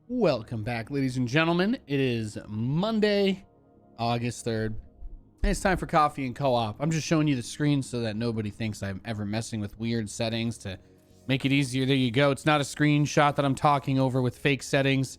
Welcome back, ladies and gentlemen. It is Monday, August 3rd. And it's time for coffee and co-op. I'm just showing you the screen so that nobody thinks I'm ever messing with weird settings to make it easier. There you go. It's not a screenshot that I'm talking over with fake settings.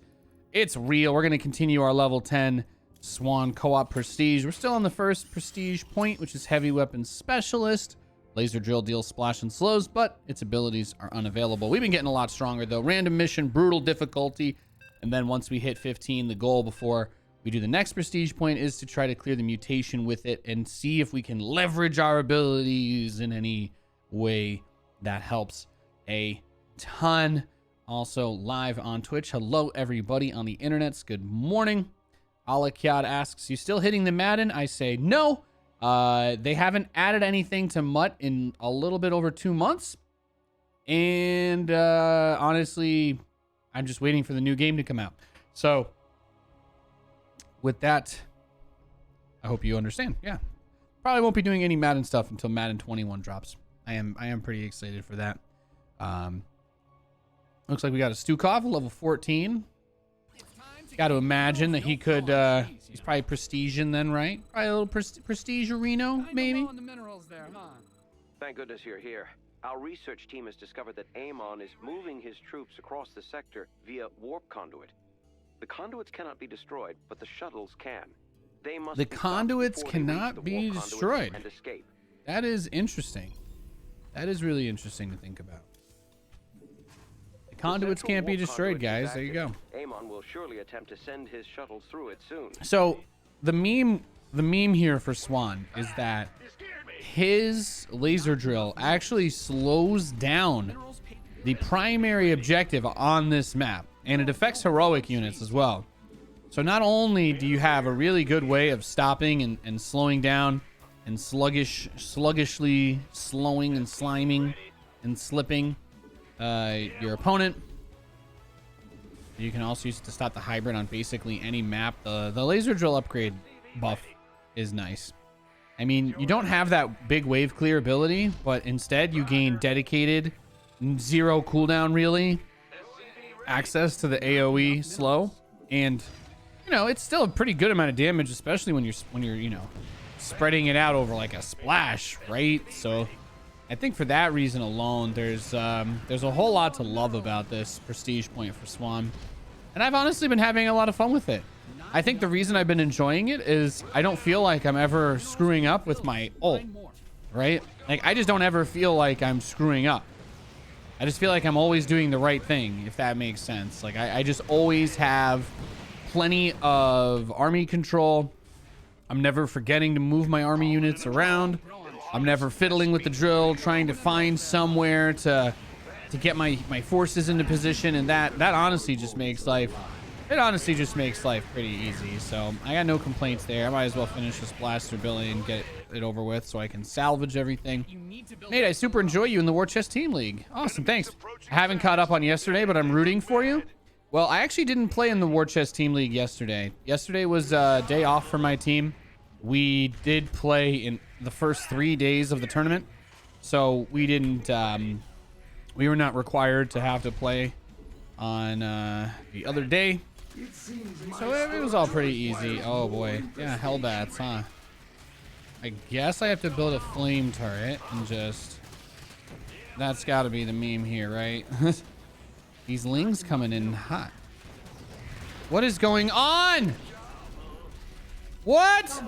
It's real. We're going to continue our level 10 Swann co-op prestige. We're still on the first prestige point, which is heavy weapon specialist. Laser drill deals splash and slows, but its abilities are unavailable. We've been getting a lot stronger though. Random mission, brutal difficulty. And then once we hit 15, the goal before we do the next prestige point is to try to clear the mutation with it and see if we can leverage our abilities in any way that helps a ton. Also live on Twitch. Hello, everybody on the internets. Good morning. Alakiad asks, you still hitting the Madden? I say no. They haven't added anything to Mutt in a little bit over 2 months. And honestly, I'm just waiting for the new game to come out. So with that, I hope you understand. Yeah. Probably won't be doing any Madden stuff until Madden 21 drops. I am pretty excited for that. Looks like we got a Stukov, level 14. Got to imagine that he could, he's probably Prestiging then, right? Probably a little Prestige Reno, maybe? Thank goodness you're here. Our research team has discovered that Amon is moving his troops across the sector via warp conduit. The conduits cannot be destroyed, but the shuttles can. They must. The conduits cannot be destroyed. And escape. That is interesting. That is really interesting to think about. The conduits can't be destroyed, guys. There you go. Amon will surely attempt to send his shuttles through it soon. So the meme here for Swann is that his laser drill actually slows down the primary objective on this map, and it affects heroic units as well. So not only do you have a really good way of stopping and slowing down and sluggishly slowing and sliming and slipping your opponent, you can also use it to stop the hybrid on basically any map. The laser drill upgrade buff is nice. I mean, you don't have that big wave clear ability, but instead you gain dedicated, zero cooldown really, access to the AoE slow, and you know it's still a pretty good amount of damage, especially when you're you know spreading it out over like a splash, right? So I think for that reason alone, there's a whole lot to love about this prestige point for Swann, and I've honestly been having a lot of fun with it. I think the reason I've been enjoying it is I don't feel like I'm ever screwing up with my ult, right? Like I just don't ever feel like I'm screwing up. I just feel like I'm always doing the right thing, if that makes sense. Like I just always have plenty of army control. I'm never forgetting to move my army units around. I'm never fiddling with the drill, trying to find somewhere to get my forces into position, and that honestly just makes life. It honestly just makes life pretty easy. So I got no complaints there. I might as well finish this blaster ability and get it over with so I can salvage everything. Nate, I super enjoy you in the War Chest Team League. Awesome, thanks. I haven't caught up on yesterday, but I'm rooting for you. Well, I actually didn't play in the War Chest Team League yesterday. Yesterday was a day off for my team. We did play in the first 3 days of the tournament. So we didn't, we were not required to have to play on the other day. So it was all pretty easy. Oh boy. Yeah, Hellbats, huh? I guess I have to build a flame turret and just... That's gotta be the meme here, right? These lings coming in hot. What is going on? What?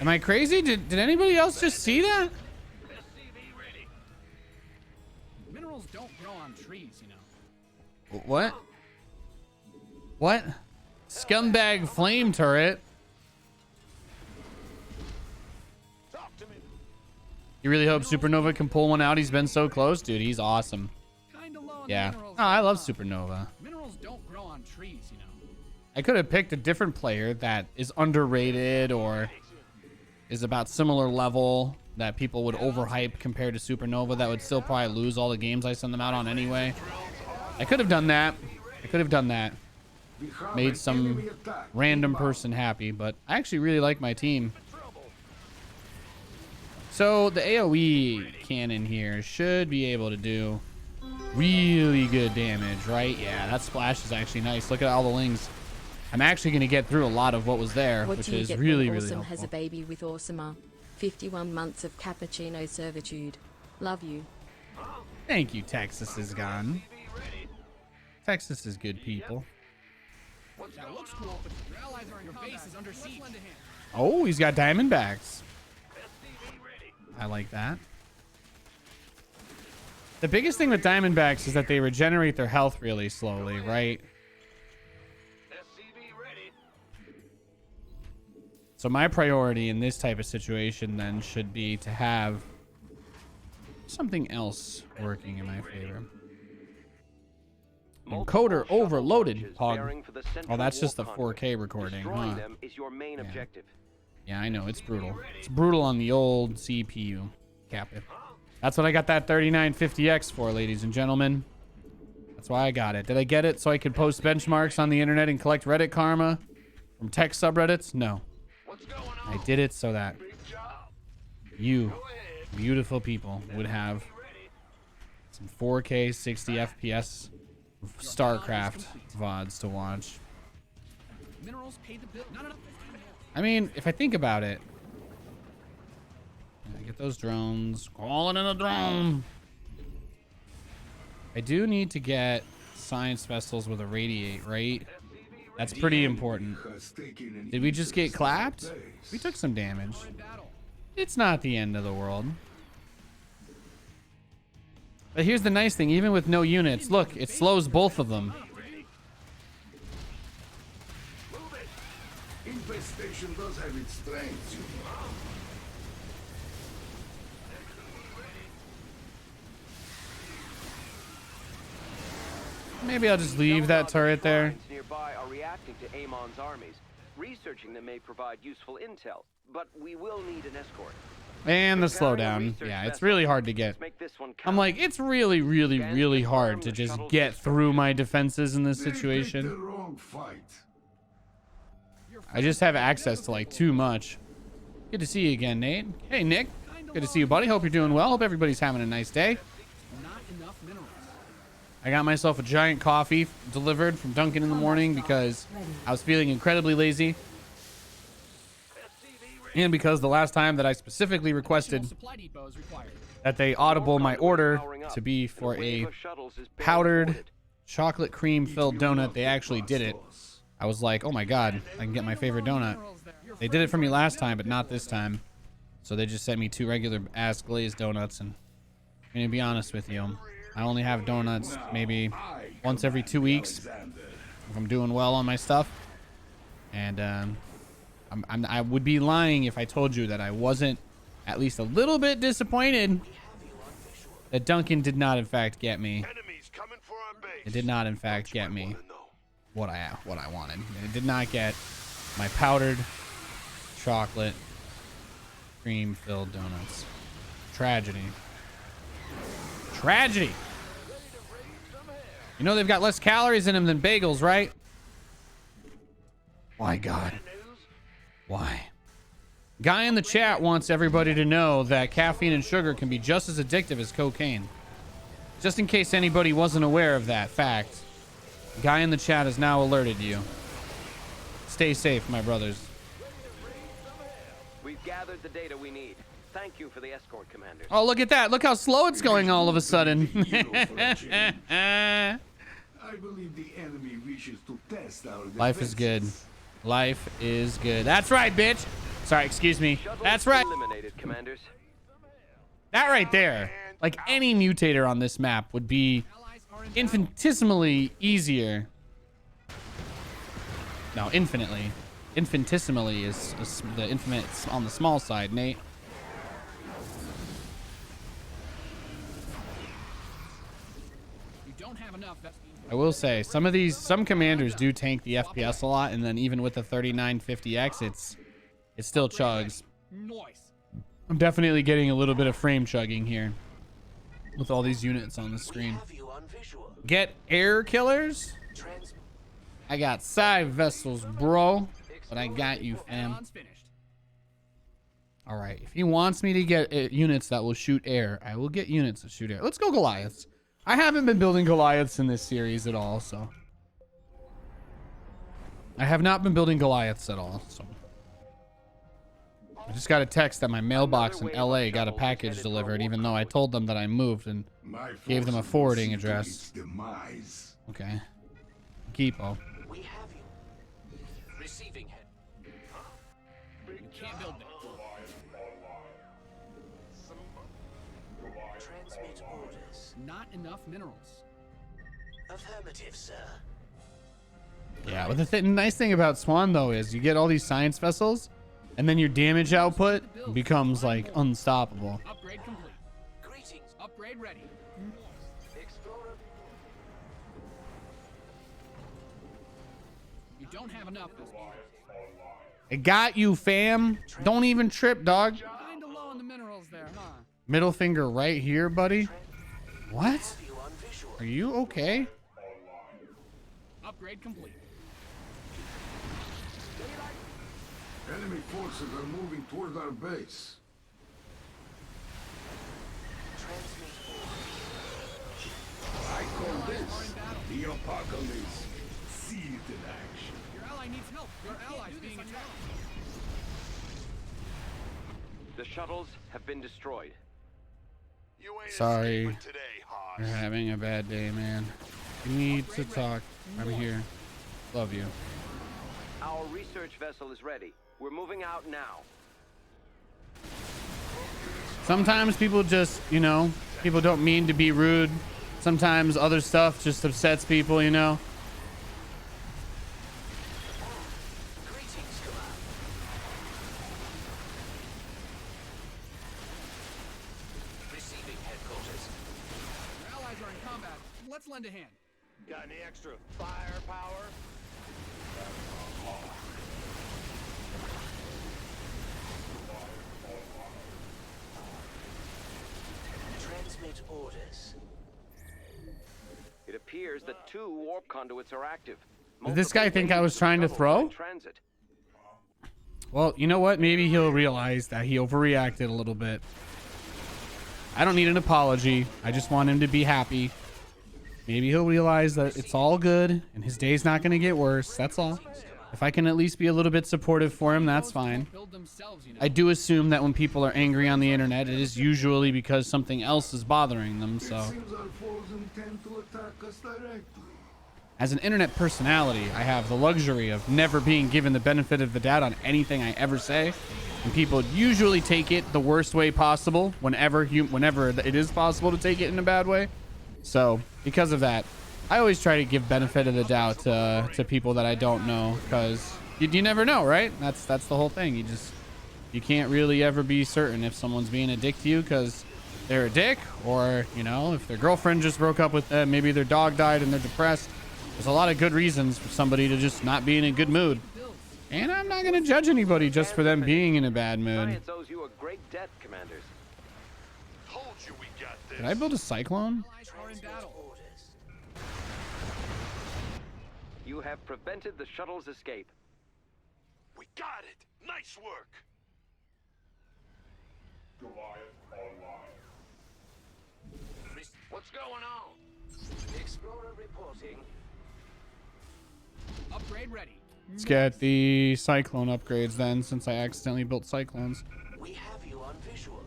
Am I crazy? Did anybody else just see that? Don't grow on trees, you know. What? What? Scumbag flame turret. You really hope Supernova can pull one out? He's been so close, dude. He's awesome. Yeah. Oh, I love Supernova. Minerals don't grow on trees, you know. I could have picked a different player that is underrated or is about similar level that people would overhype compared to Supernova that would still probably lose all the games I send them out on anyway. I could have done that. Made some random person happy, but I actually really like my team. So the AoE cannon here should be able to do really good damage, right? Yeah, that splash is actually nice. Look at all the lings. I'm actually going to get through a lot of what was there, What which do you is get really, when really Awesome helpful. has a baby with Awesomer? 51 months of cappuccino servitude. Love you. Thank you, Texas is gone. Texas is good people. That looks cool, but your allies are in your base is under siege. Oh, he's got Diamondbacks. I like that. The biggest thing with Diamondbacks is that they regenerate their health really slowly, right? So my priority in this type of situation then should be to have something else working in my favor. Encoder overloaded, Hog. Oh, that's just the 4K recording, huh? Yeah, I know. It's brutal. It's brutal on the old CPU. Cap it. That's what I got that 3950X for, ladies and gentlemen. That's why I got it. Did I get it so I could post benchmarks on the internet and collect Reddit karma from tech subreddits? No. I did it so that you, beautiful people, would have some 4K 60 FPS StarCraft VODs to watch. Minerals pay the bill. Not enough. I mean, if I think about it, yeah, get those drones. Calling in a drone. I do need to get science vessels with a radiate, right? That's pretty important. Did we just get clapped? We took some damage. It's not the end of the world. But here's the nice thing, even with no units, look, it slows both of them. Infestation does have its strengths, you know. Maybe I'll just leave that turret there. Nearby are reacting to Amon's armies. Researching them may provide useful intel, but we will need an escort. And the slowdown. Yeah, it's really hard to get. I'm like, it's really, really, really hard to just get through my defenses in this situation. I just have access to like too much. Good to see you again, Nate. Hey, Nick. Good to see you, buddy. Hope you're doing well. Hope everybody's having a nice day. Not enough minerals. I got myself a giant coffee delivered from Dunkin' in the morning because I was feeling incredibly lazy. And because the last time that I specifically requested Supply depot is required. that they audible my order to be for a powdered chocolate cream filled donut, they actually did it. I was like, oh my god, I can get my favorite donut. They did it for me last time, but not this time. So they just sent me 2 regular ass glazed donuts, and I'm gonna be honest with you, I only have donuts maybe once every 2 weeks if I'm doing well on my stuff. And I would be lying if I told you that I wasn't at least a little bit disappointed that Duncan did not in fact get me. It did not in fact get me what I wanted. It did not get my powdered chocolate cream filled donuts. Tragedy. Tragedy. You know they've got less calories in them than bagels, right? Why, God? Why? Guy in the chat wants everybody to know that caffeine and sugar can be just as addictive as cocaine. Just in case anybody wasn't aware of that fact, Guy in the chat has now alerted you. Stay safe, my brothers. We've gathered the data we need. Thank you for the escort, Commander. Oh, look at that. Look how slow it's going all of a sudden. I believe the enemy wishes to test our Life is good. Life is good. That's right, bitch. Sorry, excuse me. That's right. Eliminated, Commanders. That right there. Like any mutator on this map would be infinitesimally easier. No, infinitely. Infinitesimally is the infinite on the small side, Nate. You don't have enough. I will say some commanders do tank the FPS a lot, and then even with the 3950X, it still chugs. Noise. I'm definitely getting a little bit of frame chugging here with all these units on the screen. Get air killers? I got side vessels, bro. But I got you, fam. All right. If he wants me to get units that will shoot air, I will get units that shoot air. Let's go Goliaths. I haven't been building Goliaths in this series at all, so. I have not been building Goliaths at all, so. I just got a text that my mailbox in LA got a package delivered, even though I told them that I moved and gave them a forwarding address. Okay. Keepo. We have you. Receiving head. You can't build that. Transmit orders. Not enough minerals. Affirmative, sir. Yeah, but the nice thing about Swann, though, is you get all these science vessels, and then your damage output becomes, like, unstoppable. Upgrade complete. Greetings. Upgrade ready. Explorer. You don't have enough this game. I got you, fam. Don't even trip, dog. Kinda low on the minerals there, huh? Middle finger right here, buddy. What? You on visual. Are you okay? Upgrade complete. Enemy forces are moving toward our base. Transmit I call this the apocalypse. See it in action. Your ally needs help. Your ally's being attacked. The shuttles have been destroyed. You ain't Sorry. escaping today, Hoss. You're having a bad day, man. You need to talk. I'm here. Love you. Our research vessel is ready. We're moving out now. Sometimes people just, you know, people don't mean to be rude. Sometimes other stuff just upsets people, you know. Greetings, command. Receiving headquarters. Your allies are in combat. Let's lend a hand. Got any extra firepower? Transmit orders. It appears that 2 warp conduits are active. Did this guy think I was trying to Shuttles are throw? in transit. Well, you know what? Maybe he'll realize that he overreacted a little bit. I don't need an apology. I just want him to be happy. Maybe he'll realize that it's all good and his day's not going to get worse. That's all. If I can at least be a little bit supportive for him, that's fine. Build themselves, you know. I do assume that when people are angry on the internet, it is usually because something else is bothering them. So, It seems our foes intend to attack us directly. as an internet personality, I have the luxury of never being given the benefit of the doubt on anything I ever say. And people usually take it the worst way possible whenever it is possible to take it in a bad way. So, because of that, I always try to give benefit of the doubt to people that I don't know, because you never know, right? That's the whole thing. You can't really ever be certain if someone's being a dick to you because they're a dick, or, you know, if their girlfriend just broke up with them, maybe their dog died and they're depressed. There's a lot of good reasons for somebody to just not be in a good mood. And I'm not going to judge anybody just for them being in a bad mood. Science owes you a great debt, commanders. Told you we got this. Did I build a cyclone? Allies are in battle. Orders. You have prevented the shuttle's escape. We got it. Nice work. What's going on? Explorer reporting. Upgrade ready. Let's get the cyclone upgrades then, since I accidentally built cyclones. We have you on visual.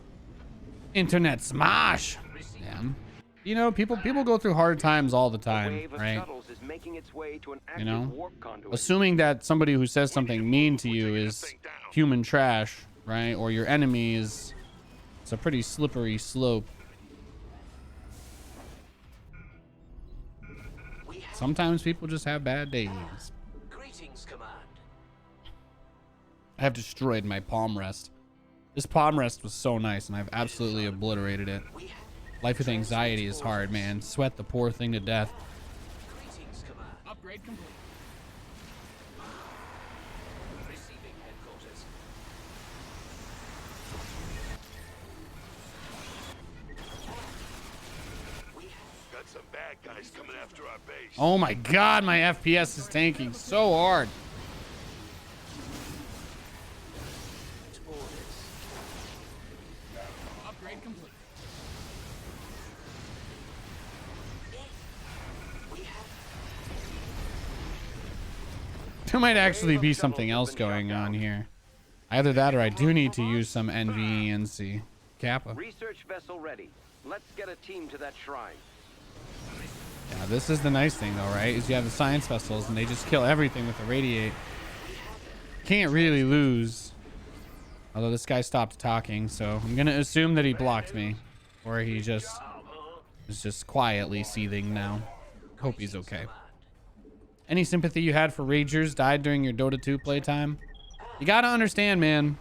Internet smash. Damn. You know, people go through hard times all the A time, wave of right? shuttles is making its way to an active know? warp conduit. Assuming that somebody who says something mean to you is human trash, right? Or your enemy is, it's a pretty slippery slope. We have Sometimes people just have bad days. greetings, command. I have destroyed my palm rest. This palm rest was so nice, and I've absolutely obliterated it. We have Life with anxiety is hard, man. Sweat the poor thing to death. greetings, command. Upgrade complete. Receiving headquarters. We have Got some bad guys coming after our base. Oh my god, my FPS is tanking so hard. orders. There might actually be something else going on here. Either that or I do need to use some NVENC Kappa. Research vessel ready. Let's get a team to that shrine. Yeah, this is the nice thing though, right? Is you have the science vessels and they just kill everything with the radiate. Can't really lose. Although this guy stopped talking, so I'm gonna assume that he blocked me. Or he just is just quietly seething now. Hope he's okay. Any sympathy you had for Ragers died during your Dota 2 playtime? You gotta understand, man.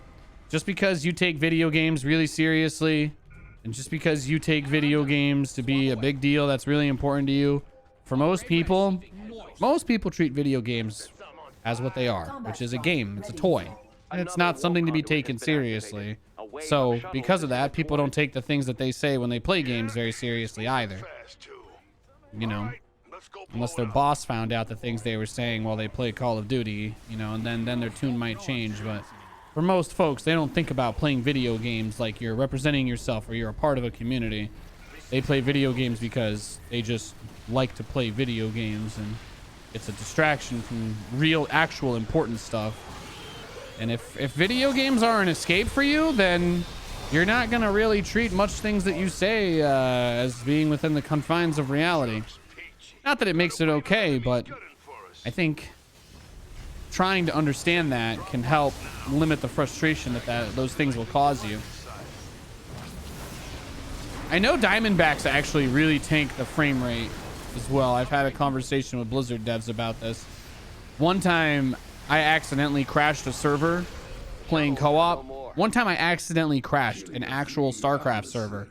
Just because you take video games really seriously, and just because you take video games to be a big deal that's really important to you, for most people treat video games as what they are, which is a game. It's a toy. It's not something to be taken seriously. So because of that, people don't take the things that they say when they play games very seriously either. You know, unless their boss found out the things they were saying while they play Call of Duty, you know, and then their tune might change. But for most folks, they don't think about playing video games like you're representing yourself or you're a part of a community. They play video games because they just like to play video games, and it's a distraction from real, actual important stuff. And if video games are an escape for you, then you're not going to really treat much things that you say as being within the confines of reality. Not that it makes it okay, but I think trying to understand that can help limit the frustration that those things will cause you. I know Diamondbacks actually really tank the frame rate as well. I've had a conversation with Blizzard devs about this. One time I accidentally crashed a server playing co-op. One time I accidentally crashed an actual StarCraft server.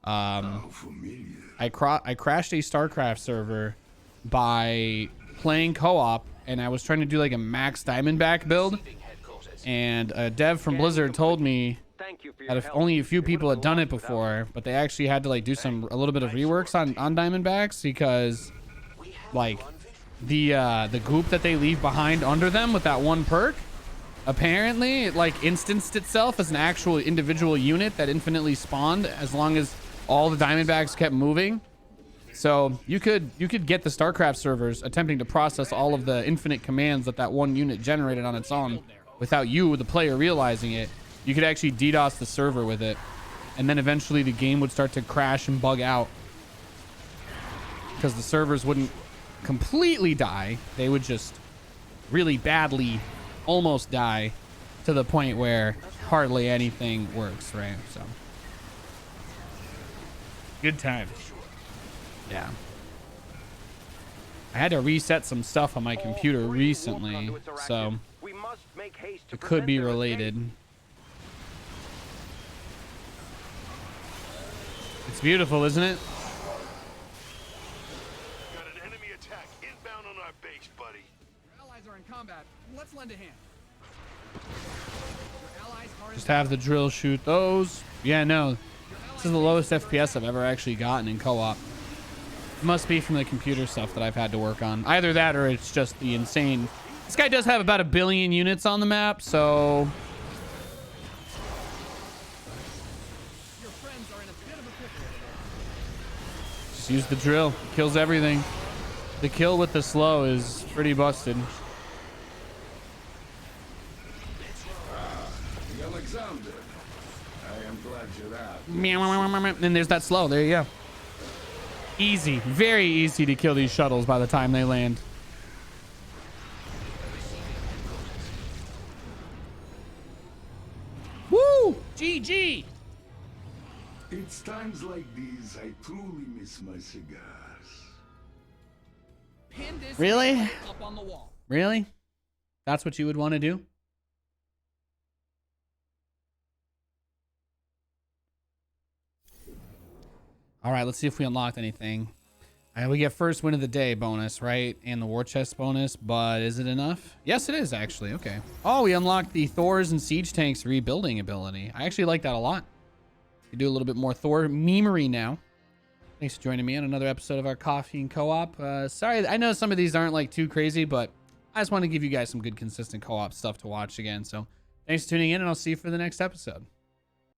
I crashed a StarCraft server by playing co-op, and I was trying to do like a max Diamondback build, and a dev from Blizzard told me that if only a few people had done it before, but they actually had to like do a little bit of reworks on Diamondbacks, because like the goop that they leave behind under them with that one perk, apparently it like instanced itself as an actual individual unit that infinitely spawned as long as all the Diamondbacks kept moving. So you could get the StarCraft servers attempting to process all of the infinite commands that one unit generated on its own without you, the player, realizing it. You could actually DDoS the server with it, and then eventually the game would start to crash and bug out because the servers wouldn't completely die. They would just really badly almost die to the point where hardly anything works, right? So good times. Yeah, I had to reset some stuff on my computer recently, so it could be related. It's beautiful, isn't it? Got an enemy attack inbound on our base, buddy. Your allies are in combat. Let's lend a hand. Your allies are Just have the drill shoot those. Yeah, no, this is the lowest FPS I've ever actually gotten in co-op. It must be from the computer stuff that I've had to work on. Either that or it's just the insane. This guy does have about 1 billion units on the map, so your friends are in a bit of a pickle. just use the drill. It kills everything. The kill with the slow is pretty busted. Alexander, I am glad you're out. And there's that slow. There you go. Easy. Very easy to kill these shuttles by the time they land. Woo! GG! It's times like these I truly miss my cigars. Pin this Really? up on the wall. Really? That's what you would want to do? All right, let's see if we unlocked anything. We get first win of the day bonus, right? And the war chest bonus, but is it enough? Yes, it is actually. Okay. Oh, we unlocked the Thors and Siege Tanks rebuilding ability. I actually like that a lot. We do a little bit more Thor memery now. Thanks for joining me on another episode of our Coffee and Co-op. Sorry, I know some of these aren't like too crazy, but I just want to give you guys some good consistent co-op stuff to watch again. So thanks for tuning in, and I'll see you for the next episode.